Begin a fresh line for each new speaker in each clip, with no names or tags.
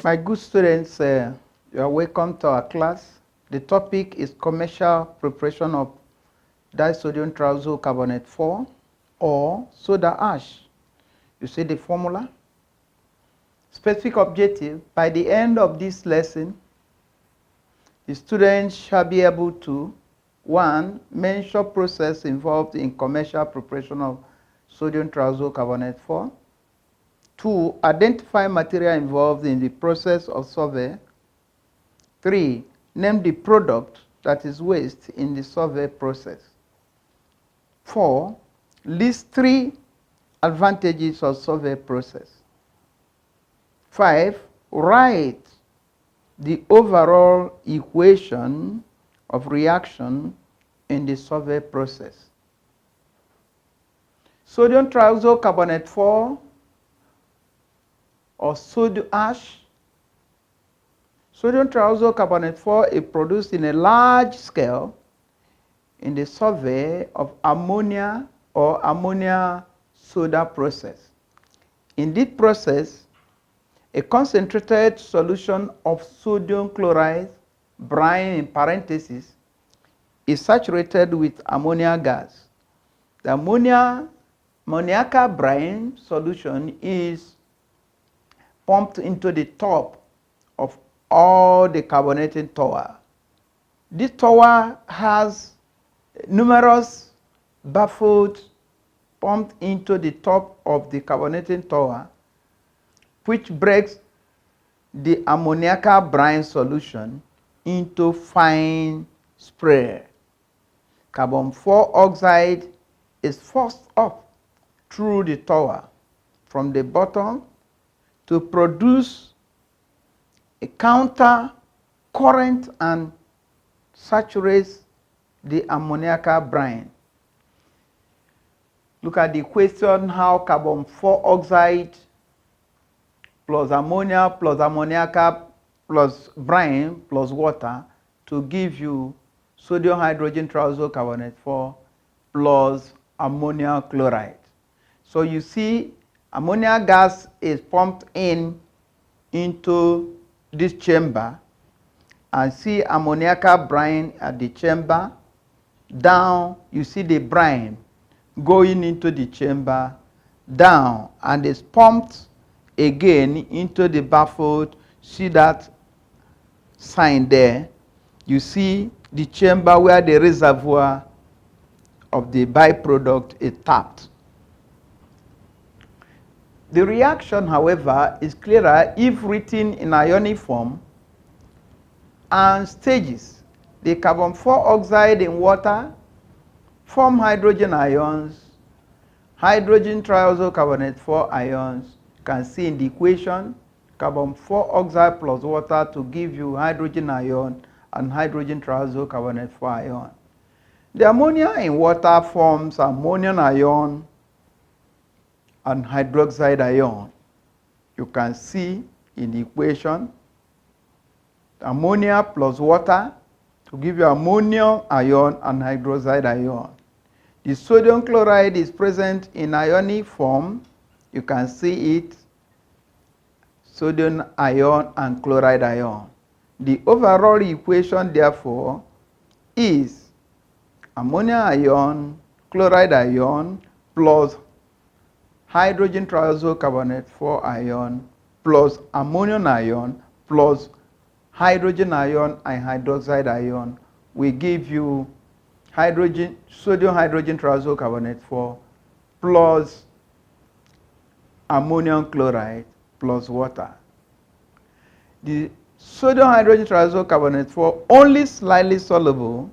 My good students, you are welcome to our class. The topic is commercial preparation of disodium trioxocarbonate 4 or soda ash. You see the formula? Specific objective, by the end of this lesson, the students shall be able to 1. Mention process involved in commercial preparation of sodium trioxocarbonate 4. 2. Identify material involved in the process of Solvay. 3. Name the product that is waste in the Solvay process. 4. List 3 advantages of Solvay process. 5. Write the overall equation of reaction in the Solvay process. Sodium trioxocarbonate 4 or soda ash. Sodium trioxocarbonate 4 is produced in a large scale in the Solvay of ammonia or ammonia soda process. In this process, a concentrated solution of sodium chloride, brine in parentheses, is saturated with ammonia gas. The ammoniacal brine solution is pumped into the top of all the carbonating tower. This tower has numerous baffles pumped into the top of the carbonating tower, which breaks the ammoniacal brine solution into fine spray. Carbon 4 oxide is forced up through the tower from the bottom to produce a counter current and saturates the ammoniacal brine. Look at the question how carbon 4 oxide plus ammonia plus ammoniacal plus brine plus water to give you sodium hydrogen trioxocarbonate 4 plus ammonium chloride. So you see ammonia gas is pumped into this chamber, and see ammoniacal brine at the chamber. Down you see the brine going into the chamber down, and it's pumped again into the baffle. See that sign there? You see the chamber where the reservoir of the byproduct is tapped. The reaction, however, is clearer if written in ionic form and stages. The carbon 4 oxide in water form hydrogen ions, hydrogen trioxocarbonate 4 ions. You can see in the equation carbon 4 oxide plus water to give you hydrogen ion and hydrogen trioxocarbonate 4 ion. The ammonia in water forms ammonium ion and hydroxide ion. You can see in the equation ammonia plus water to give you ammonium ion and hydroxide ion. The sodium chloride is present in ionic form. You can see it, sodium ion and chloride ion. The overall equation, therefore, is ammonia ion, chloride ion, plus hydrogen trioxocarbonate 4 ion, plus ammonium ion, plus hydrogen ion and hydroxide ion will give you sodium hydrogen trioxocarbonate 4 plus ammonium chloride plus water. The sodium hydrogen trioxocarbonate 4 only slightly soluble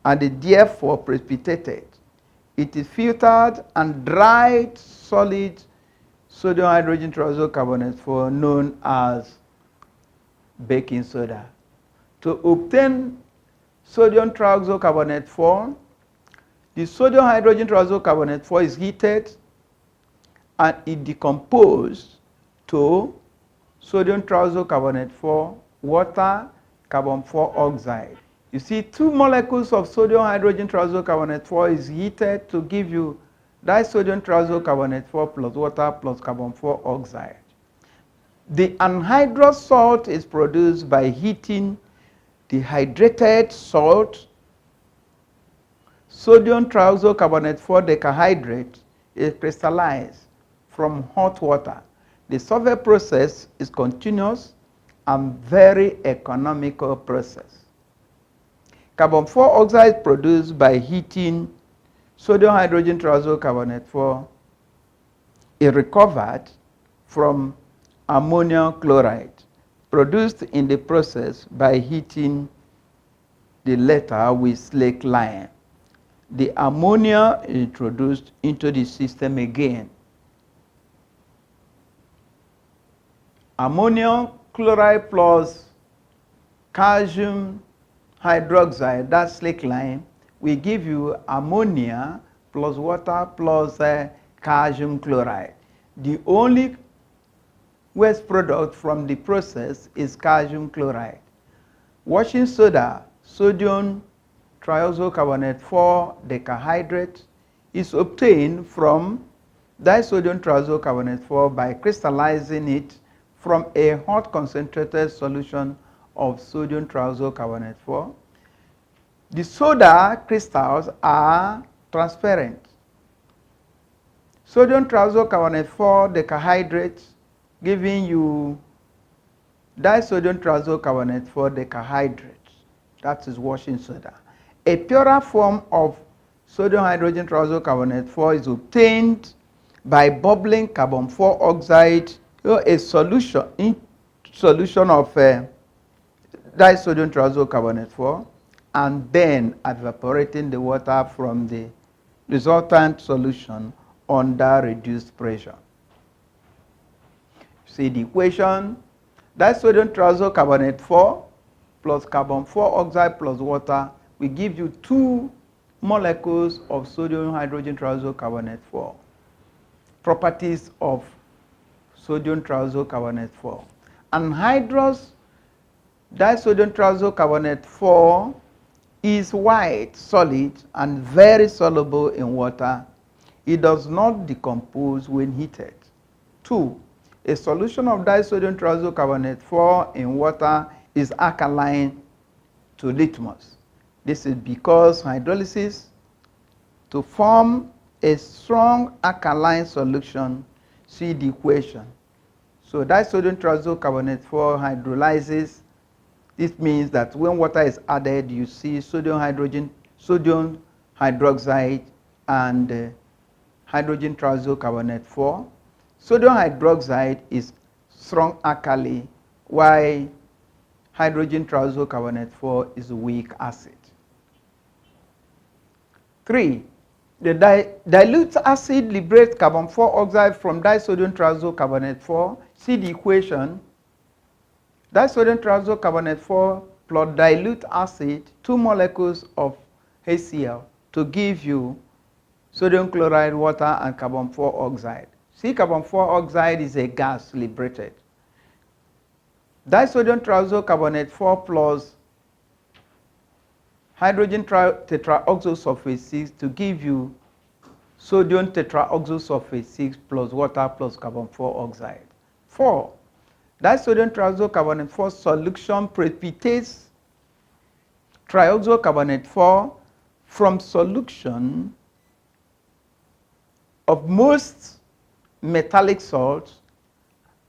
and is therefore precipitated. It is filtered and dried solid sodium hydrogen trioxocarbonate 4 known as baking soda. To obtain sodium trioxocarbonate 4, the sodium hydrogen trioxocarbonate 4 is heated and it decomposed to sodium trioxocarbonate 4, water, carbon 4 oxide. You see 2 molecules of sodium hydrogen trioxocarbonate 4 is heated to give you disodium trioxocarbonate 4 plus water plus carbon 4 oxide. The anhydrous salt is produced by heating the hydrated salt. Sodium trioxocarbonate 4 decahydrate is crystallized from hot water. The Solvay process is continuous and very economical process. Carbon 4 oxide produced by heating sodium hydrogen trioxocarbonate 4 is recovered from ammonium chloride produced in the process by heating the latter with slaked lime. The ammonia is introduced into the system again. Ammonium chloride plus calcium hydroxide, that's slaked lime, will give you ammonia plus water plus calcium chloride. The only waste product from the process is calcium chloride. Washing soda, sodium trioxocarbonate 4 decahydrate, is obtained from disodium trioxocarbonate 4 by crystallizing it from a hot concentrated solution of sodium trioxocarbonate 4. The soda crystals are transparent. Sodium trioxocarbonate 4 decahydrate giving you disodium trioxocarbonate 4 decahydrate. That is washing soda. A purer form of sodium hydrogen trioxocarbonate 4 is obtained by bubbling carbon 4 oxide, a solution of disodium trioxocarbonate 4, and then evaporating the water from the resultant solution under reduced pressure. See the equation: disodium trioxocarbonate 4 plus carbon 4 oxide plus water will give you 2 molecules of sodium hydrogen trioxocarbonate 4. Properties of sodium trioxocarbonate 4. Anhydrous disodium trioxocarbonate 4 is white, solid, and very soluble in water. It does not decompose when heated. 2. A solution of disodium trioxocarbonate 4 in water is alkaline to litmus. This is because hydrolysis to form a strong alkaline solution. See the equation. So disodium trioxocarbonate 4 hydrolyzes. This means that when water is added, you see sodium hydroxide and hydrogen trioxocarbonate 4. Sodium hydroxide is strong alkali, while hydrogen trioxocarbonate 4 is weak acid. 3. The dilute acid liberates carbon 4 oxide from disodium trioxocarbonate 4. See the equation. Disodium trioxocarbonate 4 plus dilute acid, 2 molecules of HCl to give you sodium chloride, water, and carbon 4 oxide. See, carbon 4 oxide is a gas liberated. Disodium trioxocarbonate 4 plus hydrogen tetraoxosulfate 6 to give you sodium tetraoxosulfate 6 plus water plus carbon 4 oxide. 4. Disodium trioxocarbonate 4 solution precipitates trioxocarbonate 4 from solution of most metallic salts,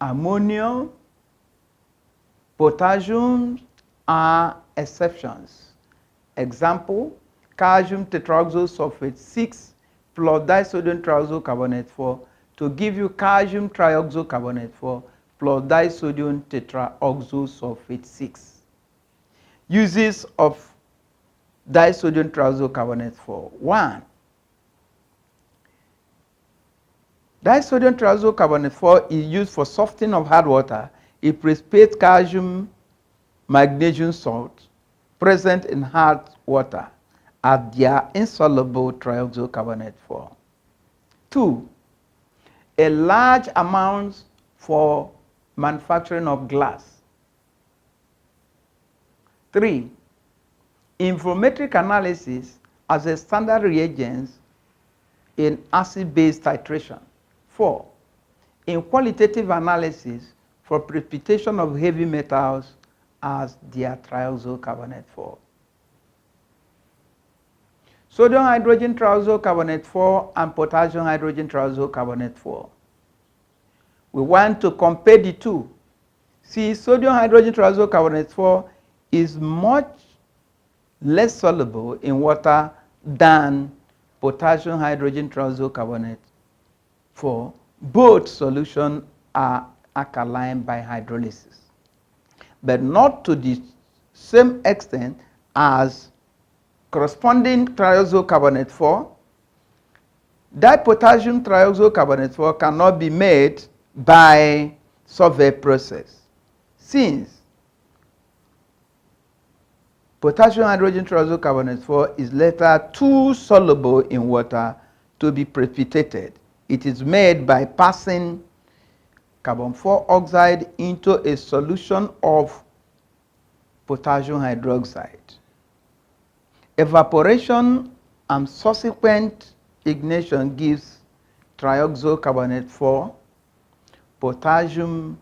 ammonium, potassium are exceptions. Example: calcium tetraoxosulfate 6 plus disodium trioxocarbonate 4 to give you calcium trioxocarbonate 4 plus disodium tetraoxosulfate 6. Uses of disodium trioxocarbonate 4. 1. Disodium trioxocarbonate 4 is used for softening of hard water. It precipitates calcium magnesium salt present in hard water at their insoluble trioxocarbonate 4. 2. A large amount for manufacturing of glass. 3. In volumetric analysis as a standard reagent in acid-base titration. 4. In qualitative analysis for precipitation of heavy metals as their trioxocarbonate 4. Sodium hydrogen trioxocarbonate 4 and potassium hydrogen trioxocarbonate 4. We want to compare the two. See, sodium hydrogen trioxocarbonate 4 is much less soluble in water than potassium hydrogen trioxocarbonate 4. Both solutions are alkaline by hydrolysis, but not to the same extent as corresponding trioxocarbonate 4. Dipotassium trioxocarbonate 4 cannot be made by Solvay process, since potassium hydrogen trioxocarbonate 4 is later too soluble in water to be precipitated. It is made by passing carbon 4 oxide into a solution of potassium hydroxide. Evaporation and subsequent ignition gives trioxocarbonate 4, potassium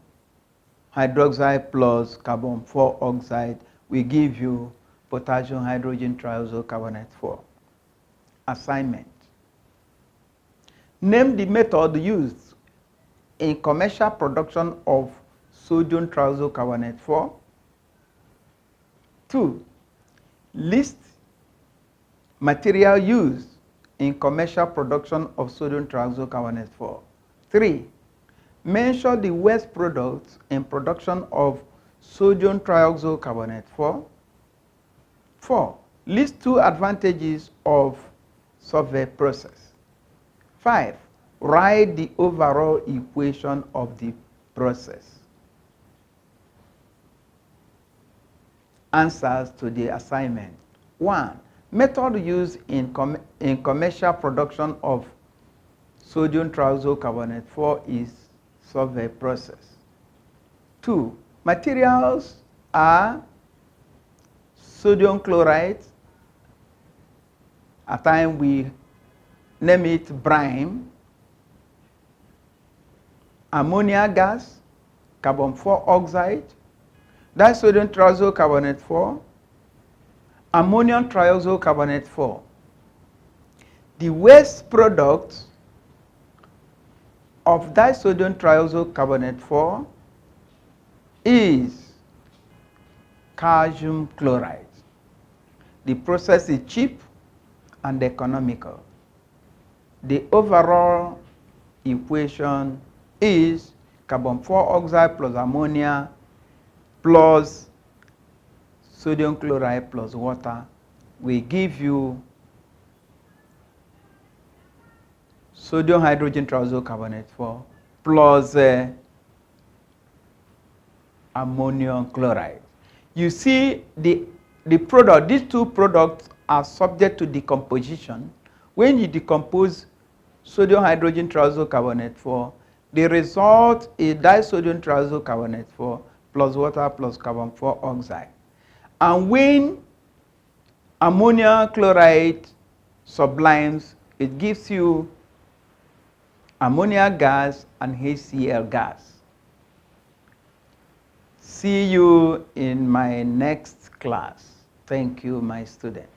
hydroxide plus carbon 4 oxide will give you potassium hydrogen trioxocarbonate 4. Assignment. Name the method used in commercial production of sodium trioxocarbonate 4. 2. List material used in commercial production of sodium trioxocarbonate 4. 3. Mention the waste products in production of sodium trioxocarbonate 4. 4. List 2 advantages of Solvay process. 5. Write the overall equation of the process. Answers to the assignment. 1. Method used in commercial production of sodium trioxocarbonate 4 is Solvay process. 2. Materials are sodium chloride, at times we name it brine, ammonia gas, carbon 4 oxide, disodium trioxocarbonate 4, ammonium trioxocarbonate 4. The waste product of disodium trioxocarbonate 4 is calcium chloride. The process is cheap and economical. The overall equation is carbon 4 oxide plus ammonia plus sodium chloride plus water will give you sodium hydrogen trioxocarbonate 4 plus ammonium chloride. You see the product, these two products are subject to decomposition. When you decompose sodium hydrogen trioxocarbonate 4, the result is disodium trioxocarbonate 4 plus water plus carbon 4 oxide. And when ammonia chloride sublimes, it gives you ammonia gas and HCl gas. See you in my next class. Thank you, my student.